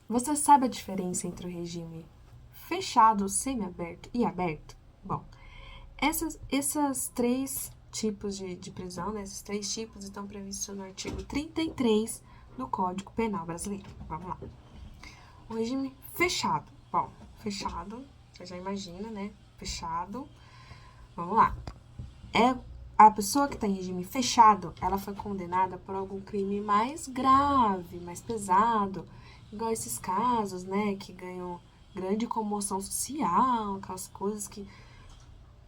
Você sabe a diferença entre o regime fechado, semiaberto e aberto? Bom, essas três tipos de prisão, né, esses três tipos estão previstos no artigo 33 do Código Penal Brasileiro. Vamos lá. O regime fechado. Bom, fechado, você já imagina, né? Fechado. Vamos lá. É a pessoa que está em regime fechado, ela foi condenada por algum crime mais grave, mais pesado, igual esses casos, né, que ganham grande comoção social, aquelas coisas que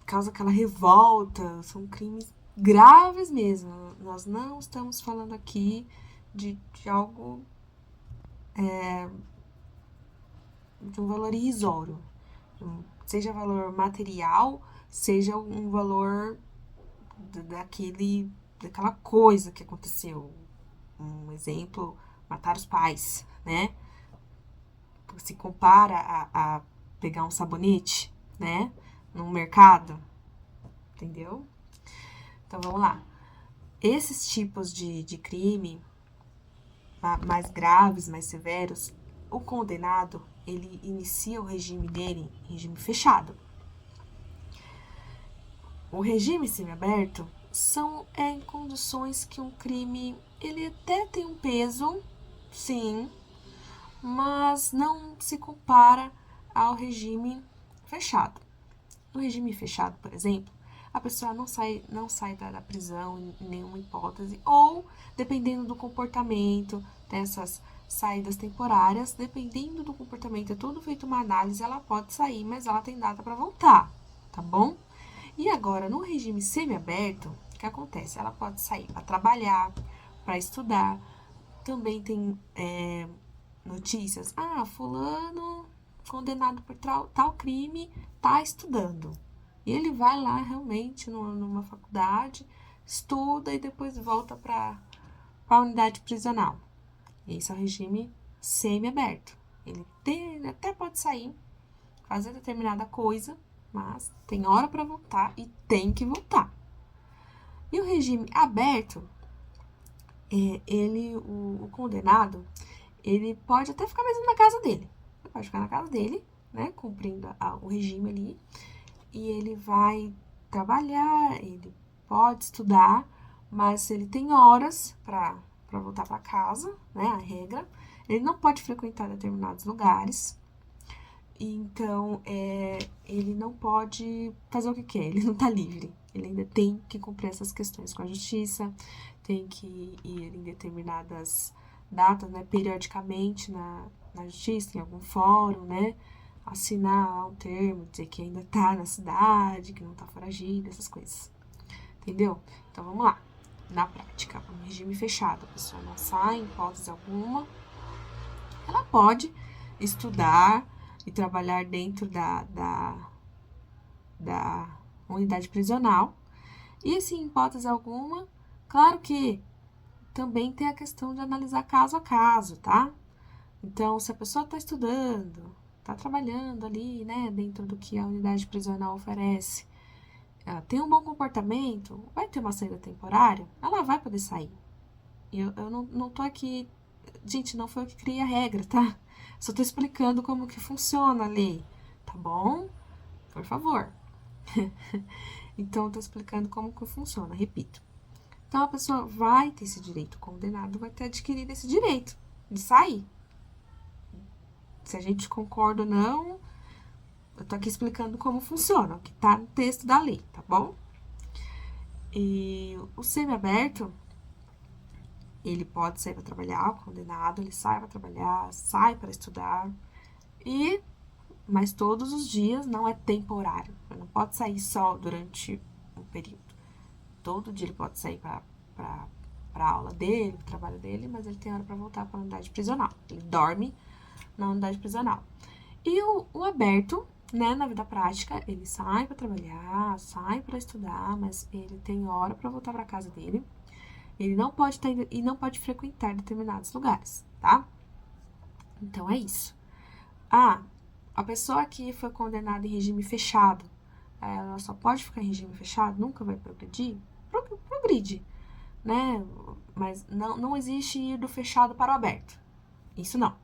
causam aquela revolta, são crimes graves mesmo. Nós não estamos falando aqui de algo, de um valor irrisório, seja valor material, seja um valor daquela coisa que aconteceu. Um exemplo, matar os pais, né? Se compara a pegar um sabonete, né? Num mercado, entendeu? Então vamos lá. Esses tipos de crime mais graves, mais severos, o condenado, ele inicia o regime dele em regime fechado. O regime semiaberto são em condições que um crime ele até tem um peso, sim, mas não se compara ao regime fechado. No regime fechado, por exemplo, a pessoa não sai da prisão em nenhuma hipótese, ou, dependendo do comportamento dessas saídas temporárias, dependendo do comportamento, é tudo feito uma análise, ela pode sair, mas ela tem data para voltar, tá bom? E agora, no regime semiaberto, o que acontece? Ela pode sair para trabalhar, para estudar, também tem notícias. Ah, fulano condenado por tal crime tá estudando. E ele vai lá realmente numa faculdade, estuda e depois volta para a unidade prisional. Esse é o regime semi-aberto. Ele até pode sair, fazer determinada coisa, mas tem hora para voltar e tem que voltar. E o regime aberto, o condenado, ele pode até ficar mesmo na casa dele. Ele pode ficar na casa dele, né, cumprindo o regime ali, e ele vai trabalhar, ele pode estudar, mas ele tem horas para voltar para casa, né, a regra. Ele não pode frequentar determinados lugares, então ele não pode fazer o que quer, ele não está livre. Ele ainda tem que cumprir essas questões com a justiça, tem que ir em determinadas datas, né, periodicamente na justiça, em algum fórum, né, assinar um termo, dizer que ainda tá na cidade, que não tá foragido, essas coisas. Entendeu? Então vamos lá. Na prática, um regime fechado, a pessoa não sai em hipótese alguma, ela pode estudar e trabalhar dentro da unidade prisional. E, assim, em hipótese alguma, claro que também tem a questão de analisar caso a caso, tá? Então, se a pessoa está estudando, está trabalhando ali, né, dentro do que a unidade prisional oferece, ela tem um bom comportamento, vai ter uma saída temporária, ela vai poder sair. Eu não tô aqui. Gente, não foi eu que criei a regra, tá? Só tô explicando como que funciona a lei, tá bom? Por favor. Então, eu tô explicando como que funciona, repito. Então, a pessoa vai ter esse direito, o condenado vai ter adquirido esse direito de sair. Se a gente concorda ou não, eu tô aqui explicando como funciona, o que tá no texto da lei, tá bom? E o semiaberto, ele pode sair para trabalhar, o condenado, ele sai para trabalhar, sai para estudar, mas todos os dias não é temporário. Ele não pode sair só durante um período. Todo dia ele pode sair para a aula dele, para o trabalho dele, mas ele tem hora para voltar para a unidade prisional. Ele dorme na unidade prisional. E o aberto, né, na vida prática, ele sai para trabalhar, sai para estudar, mas ele tem hora para voltar para casa dele. Ele não pode ter, e não pode frequentar determinados lugares, tá? Então é isso. Ah, a pessoa que foi condenada em regime fechado, ela só pode ficar em regime fechado, nunca vai progredir? Progride, né? Mas não existe ir do fechado para o aberto. Isso não.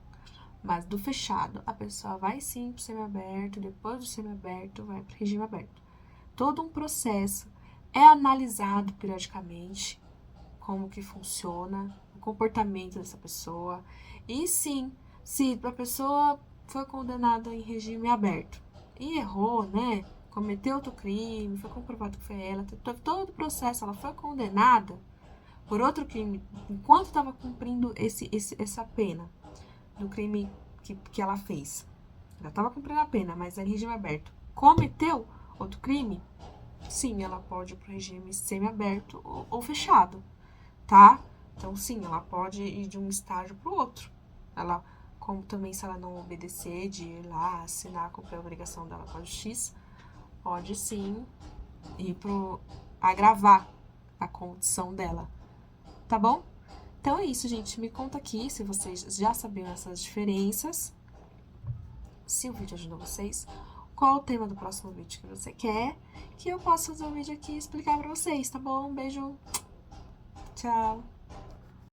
Mas do fechado, a pessoa vai sim pro semiaberto, depois do semiaberto vai pro regime aberto. Todo um processo é analisado periodicamente, como que funciona o comportamento dessa pessoa. E sim, se a pessoa foi condenada em regime aberto e errou, né? Cometeu outro crime, foi comprovado que foi ela, teve todo o processo, ela foi condenada por outro crime enquanto estava cumprindo essa pena do crime que ela fez. Ela estava cumprindo a pena, mas em regime aberto. Cometeu outro crime? Sim, ela pode ir para o regime semiaberto ou fechado, tá? Então, sim, ela pode ir de um estágio para o outro. Ela, como também se ela não obedecer de ir lá assinar, cumprir a obrigação dela com a justiça, pode sim ir pro agravar a condição dela, tá bom? Então é isso, gente. Me conta aqui se vocês já sabiam essas diferenças, se o vídeo ajudou vocês, qual o tema do próximo vídeo que você quer, que eu possa fazer um vídeo aqui e explicar pra vocês, tá bom? Um beijo, tchau!